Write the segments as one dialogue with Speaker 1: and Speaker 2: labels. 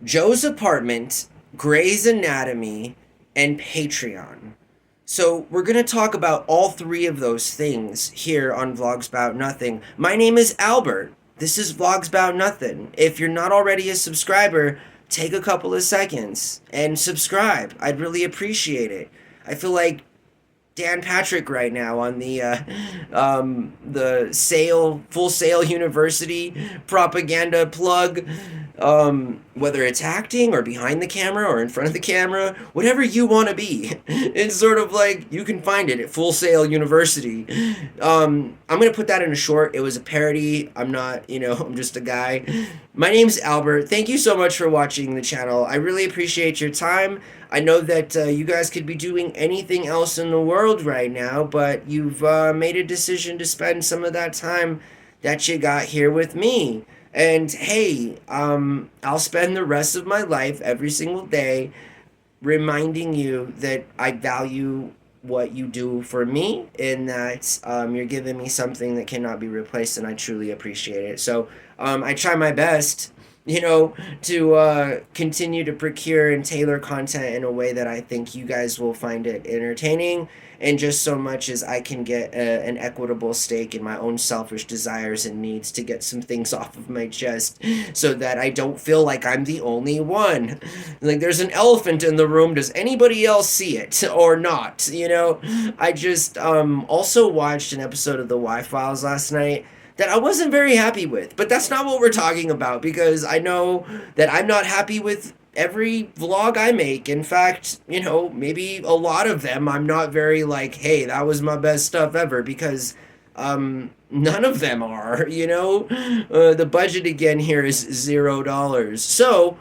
Speaker 1: Joe's Apartment, Grey's Anatomy, and Patreon. So we're going to talk about all three of those things here on Vlogs About Nothing. My name is Albert. This is Vlogs About Nothing. If you're not already a subscriber, take a couple of seconds and subscribe. I'd really appreciate it. I feel like Dan Patrick right now on the sale Full Sail University propaganda plug. Whether it's acting or behind the camera or in front of the camera, whatever you want to be, it's sort of like you can find it at Full Sail University. I'm gonna put that in a short. It was a parody. I'm not, I'm just a guy. My name's Albert. Thank you so much for watching the channel. I really appreciate your time. I know that you guys could be doing anything else in the world right now, but you've made a decision to spend some of that time that you got here with me. And hey, I'll spend the rest of my life every single day reminding you that I value what you do for me and that you're giving me something that cannot be replaced, and I truly appreciate it. So I try my best, to continue to procure and tailor content in a way that I think you guys will find it entertaining, and just so much as I can get an equitable stake in my own selfish desires and needs to get some things off of my chest so that I don't feel like I'm the only one. Like there's an elephant in the room, does anybody else see it or not? I just also watched an episode of The Y-Files last night that I wasn't very happy with. But that's not what we're talking about, because I know that I'm not happy with every vlog I make. In fact, maybe a lot of them I'm not very like, hey, that was my best stuff ever, because none of them are, the budget again here is $0. So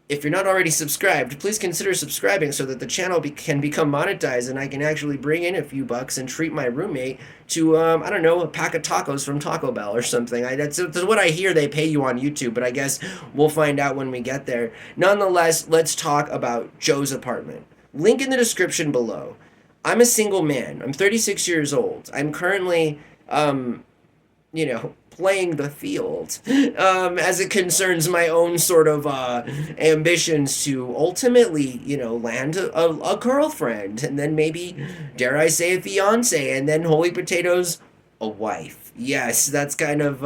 Speaker 1: if you're not already subscribed, please consider subscribing so that the channel can become monetized and I can actually bring in a few bucks and treat my roommate to, I don't know, a pack of tacos from Taco Bell or something. That's what I hear they pay you on YouTube, but I guess we'll find out when we get there. Nonetheless, let's talk about Joe's Apartment. Link in the description below. I'm a single man. I'm 36 years old. I'm currently, playing the field as it concerns my own sort of ambitions to ultimately, land a girlfriend, and then maybe, dare I say, a fiance, and then holy potatoes, a wife. Yes, that's kind of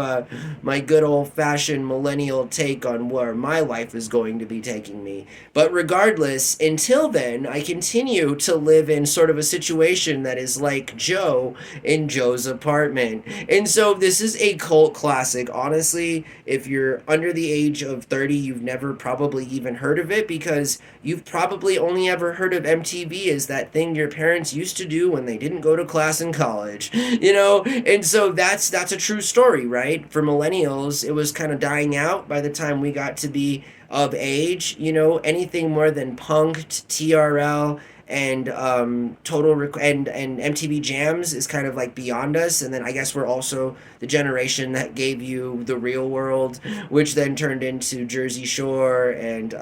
Speaker 1: my good old-fashioned millennial take on where my life is going to be taking me. But regardless, until then, I continue to live in sort of a situation that is like Joe in Joe's Apartment. And so this is a cult classic. Honestly, if you're under the age of 30, you've never probably even heard of it, because you've probably only ever heard of MTV as that thing your parents used to do when they didn't go to class in college, And so that's a true story, right? For millennials, it was kind of dying out by the time we got to be of age. Anything more than punked, TRL, and and MTV Jams is kind of like beyond us. And then I guess we're also the generation that gave you The Real World, which then turned into Jersey Shore and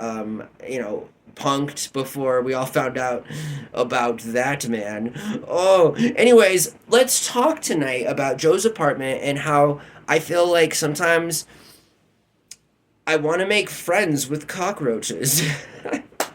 Speaker 1: punked before we all found out about that man. Oh, anyways, let's talk tonight about Joe's Apartment and how I feel like sometimes I want to make friends with cockroaches.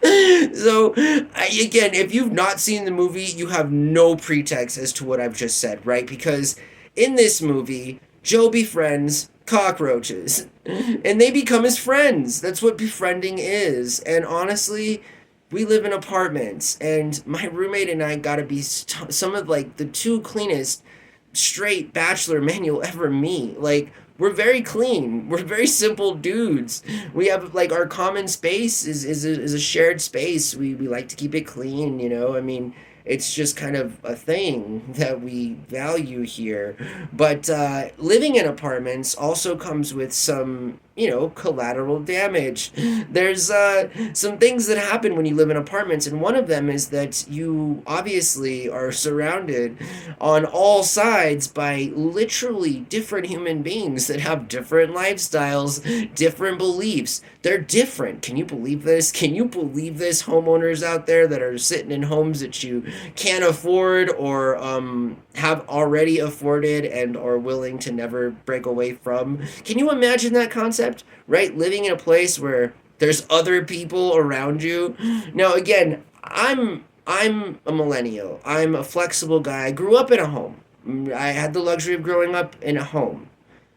Speaker 1: So, again, if you've not seen the movie, you have no pretext as to what I've just said, right? Because in this movie, Joe befriends cockroaches and they become his friends. That's what befriending is. And honestly, we live in apartments, and my roommate and I gotta be some of like the two cleanest straight bachelor men you'll ever meet. Like, we're very clean. We're very simple dudes. We have like our common space is a shared space. We like to keep it clean, I mean, it's just kind of a thing that we value here. But living in apartments also comes with some, collateral damage. There's some things that happen when you live in apartments, and one of them is that you obviously are surrounded on all sides by literally different human beings that have different lifestyles, different beliefs. They're different. Can you believe this? Can you believe this, homeowners out there that are sitting in homes that you can't afford or have already afforded and are willing to never break away from? Can you imagine that concept? Right? Living in a place where There's other people around you. Now, again, I'm a millennial. I'm a flexible guy. I grew up in a home. I had the luxury of growing up in a home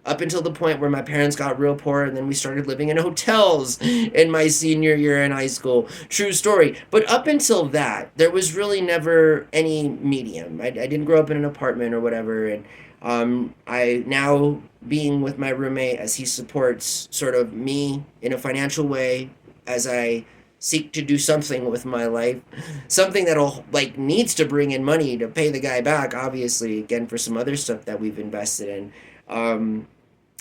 Speaker 1: up until the point where my parents got real poor and then we started living in hotels in my senior year in high school. True story. But up until that, there was really never any medium. I didn't grow up in an apartment or whatever. And I now being with my roommate as he supports sort of me in a financial way as I seek to do something with my life, something that'll like needs to bring in money to pay the guy back, obviously, again for some other stuff that we've invested in. um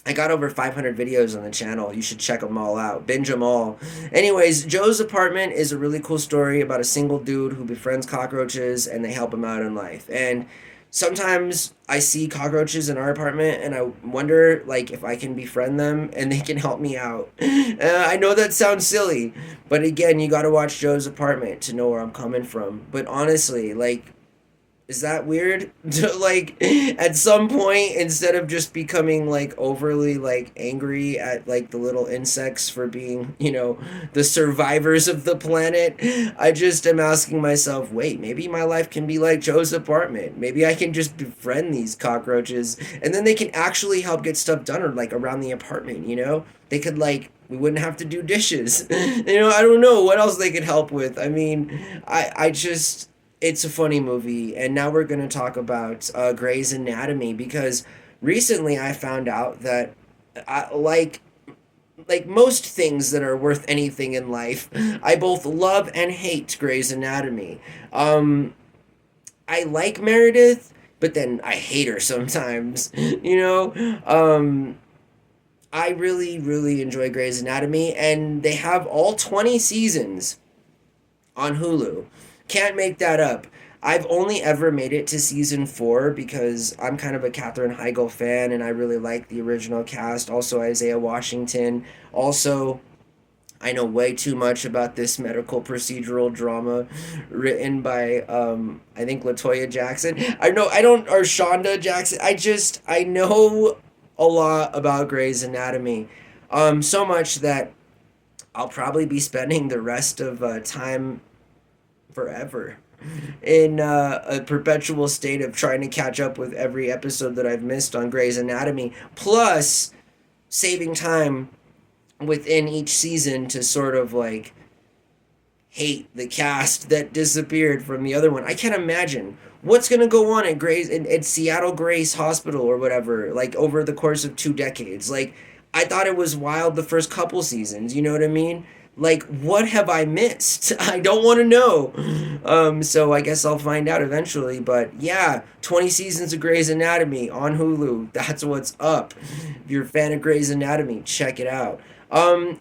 Speaker 1: I got over 500 videos on the channel. You should check them all out. Binge them all. Anyways, Joe's apartment is a really cool story about a single dude who befriends cockroaches and they help him out in life. And sometimes I see cockroaches in our apartment and I wonder like if I can befriend them and they can help me out. I know that sounds silly, but again, you got to watch Joe's apartment to know where I'm coming from. But honestly, like, is that weird? Like, at some point, instead of just becoming like overly like angry at like the little insects for being, the survivors of the planet, I just am asking myself, wait, maybe my life can be like Joe's apartment. Maybe I can just befriend these cockroaches and then they can actually help get stuff done or like around the apartment. They could like we wouldn't have to do dishes. I don't know what else they could help with. I mean, I just it's a funny movie, and now we're going to talk about Grey's Anatomy because recently I found out that like most things that are worth anything in life, I both love and hate Grey's Anatomy. I like Meredith, but then I hate her sometimes. I really, really enjoy Grey's Anatomy, and they have all 20 seasons on Hulu. Can't make that up. I've only ever made it to season 4 because I'm kind of a Katherine Heigl fan and I really like the original cast. Also, Isaiah Washington. Also, I know way too much about this medical procedural drama written by, I think, LaToya Jackson. Or Shonda Jackson. I know a lot about Grey's Anatomy. So much that I'll probably be spending the rest of time forever in a perpetual state of trying to catch up with every episode that I've missed on Grey's Anatomy, plus saving time within each season to sort of like hate the cast that disappeared from the other one. I can't imagine what's gonna go on at at Seattle Grace Hospital or whatever, like over the course of 2 decades. Like, I thought it was wild the first couple seasons, you know what I mean? Like, what have I missed? I don't want to know. So I guess I'll find out eventually. But yeah, 20 seasons of Grey's Anatomy on Hulu. That's what's up. If you're a fan of Grey's Anatomy, check it out.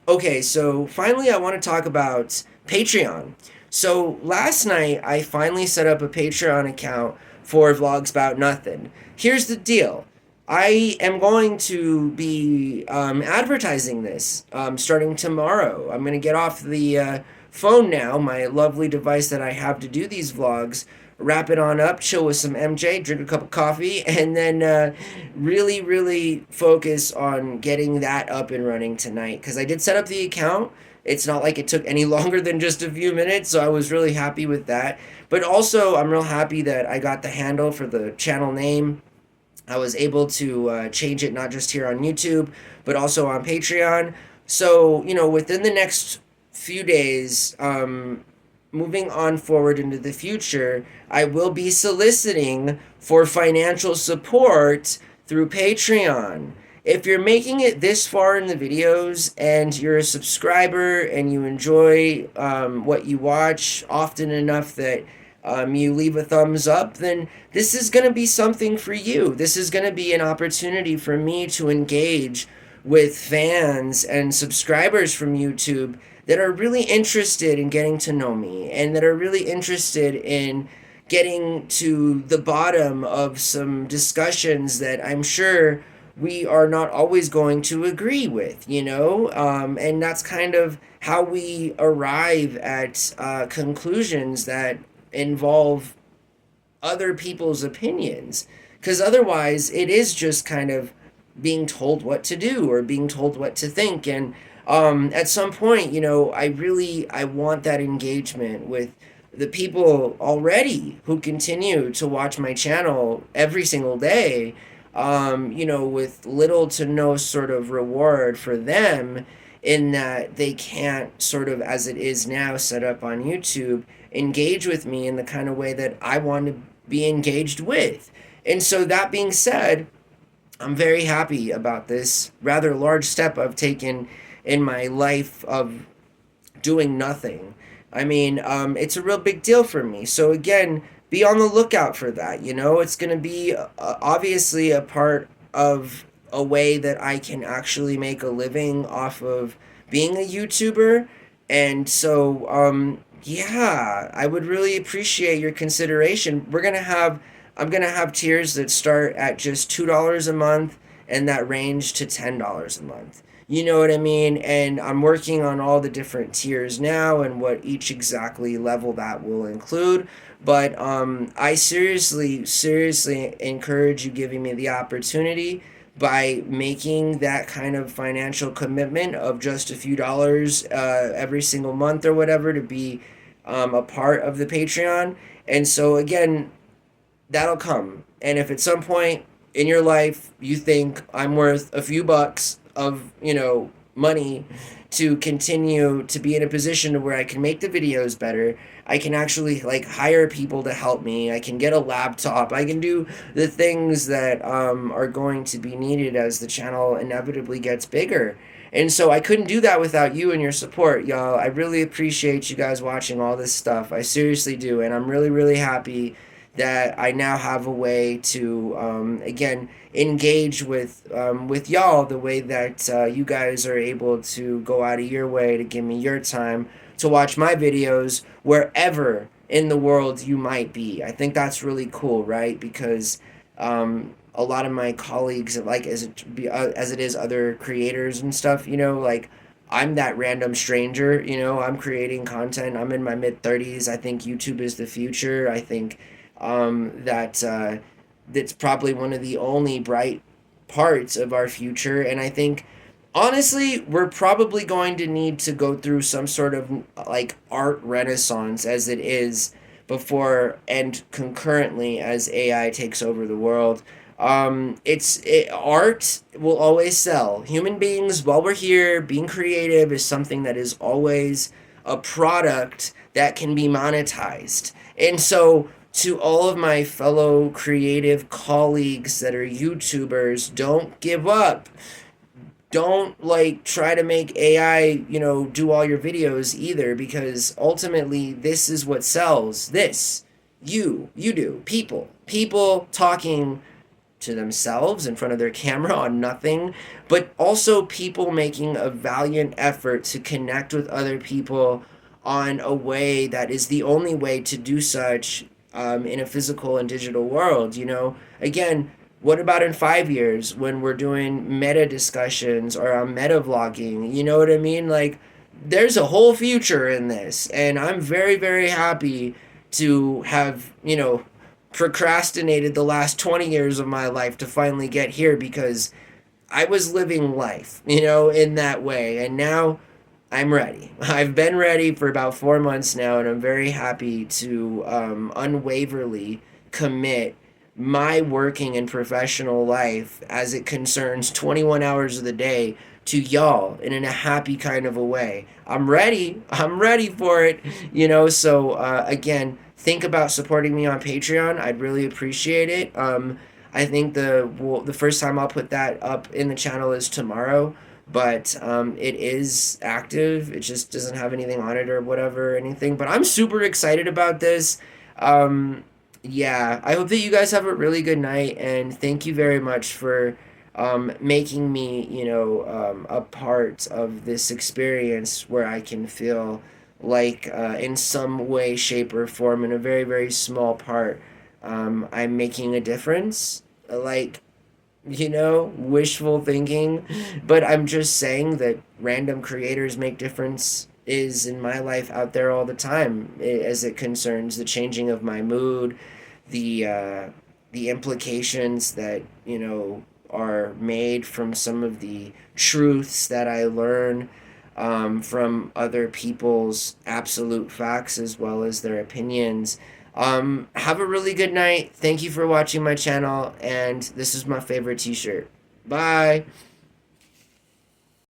Speaker 1: Okay, so finally I want to talk about Patreon. So last night I finally set up a Patreon account for VlogsBoutNothin. Here's the deal. I am going to be advertising this starting tomorrow. I'm going to get off the phone now, my lovely device that I have to do these vlogs, wrap it on up, chill with some MJ, drink a cup of coffee, and then really, really focus on getting that up and running tonight. Because I did set up the account. It's not like it took any longer than just a few minutes, so I was really happy with that. But also, I'm real happy that I got the handle for the channel name. I was able to change it not just here on YouTube, but also on Patreon. So, within the next few days, moving on forward into the future, I will be soliciting for financial support through Patreon. If you're making it this far in the videos and you're a subscriber and you enjoy what you watch often enough that you leave a thumbs up, then this is going to be something for you. This is going to be an opportunity for me to engage with fans and subscribers from YouTube that are really interested in getting to know me and that are really interested in getting to the bottom of some discussions that I'm sure we are not always going to agree with, and that's kind of how we arrive at conclusions that involve other people's opinions, because otherwise it is just kind of being told what to do or being told what to think. And At some point, I want that engagement with the people already who continue to watch my channel every single day, with little to no sort of reward for them, in that they can't, sort of as it is now set up on YouTube, engage with me in the kind of way that I want to be engaged with. And so, that being said, I'm very happy about this rather large step I've taken in my life of doing nothing. I mean, it's a real big deal for me. So again, be on the lookout for that. It's going to be obviously a part of a way that I can actually make a living off of being a YouTuber. And so, yeah, I would really appreciate your consideration. I'm gonna have tiers that start at just $2 a month and that range to $10 a month. You know what I mean? And I'm working on all the different tiers now and what each exactly level that will include. But I seriously, seriously encourage you giving me the opportunity by making that kind of financial commitment of just a few dollars every single month or whatever to be a part of the Patreon. And so, again, that'll come. And if at some point in your life you think I'm worth a few bucks of, money to continue to be in a position where I can make the videos better, I can actually like hire people to help me. I can get a laptop. I can do the things that are going to be needed as the channel inevitably gets bigger. And so I couldn't do that without you and your support, y'all. I really appreciate you guys watching all this stuff. I seriously do. And I'm really, really happy that I now have a way to, again, engage with y'all the way that you guys are able to go out of your way to give me your time to watch my videos wherever in the world you might be. I think that's really cool, right? Because a lot of my colleagues, like as it is other creators and stuff, like I'm that random stranger, I'm creating content. I'm in my mid 30s. I think YouTube is the future. I think that's probably one of the only bright parts of our future. And I think, honestly, we're probably going to need to go through some sort of like art renaissance as it is before and concurrently as AI takes over the world. Art will always sell. Human beings, while we're here, being creative is something that is always a product that can be monetized. And so, to all of my fellow creative colleagues that are YouTubers, don't give up. Don't like try to make AI, do all your videos either, because ultimately this is what sells. You do. People talking to themselves in front of their camera on nothing, but also people making a valiant effort to connect with other people on a way that is the only way to do such in a physical and digital world. Again, what about in 5 years when we're doing meta discussions or meta vlogging? You know what I mean? Like, there's a whole future in this, and I'm very, very happy to have, procrastinated the last 20 years of my life to finally get here, because I was living life, in that way. And now I'm ready. I've been ready for about 4 months now, and I'm very happy to unwaverly commit my working and professional life as it concerns 21 hours of the day to y'all and in a happy kind of a way. I'm ready. I'm ready for it. So again, think about supporting me on Patreon. I'd really appreciate it. I think the first time I'll put that up in the channel is tomorrow, but it is active. It just doesn't have anything on it or whatever or anything. But I'm super excited about this. Yeah, I hope that you guys have a really good night, and thank you very much for making me, a part of this experience where I can feel like, in some way, shape, or form, in a very, very small part, I'm making a difference. Like, wishful thinking, but I'm just saying that random creators make difference is in my life out there all the time, as it concerns the changing of my mood, the implications that are made from some of the truths that I learn from other people's absolute facts as well as their opinions. Have a really good night. Thank you for watching my channel, and this is my favorite t-shirt. Bye.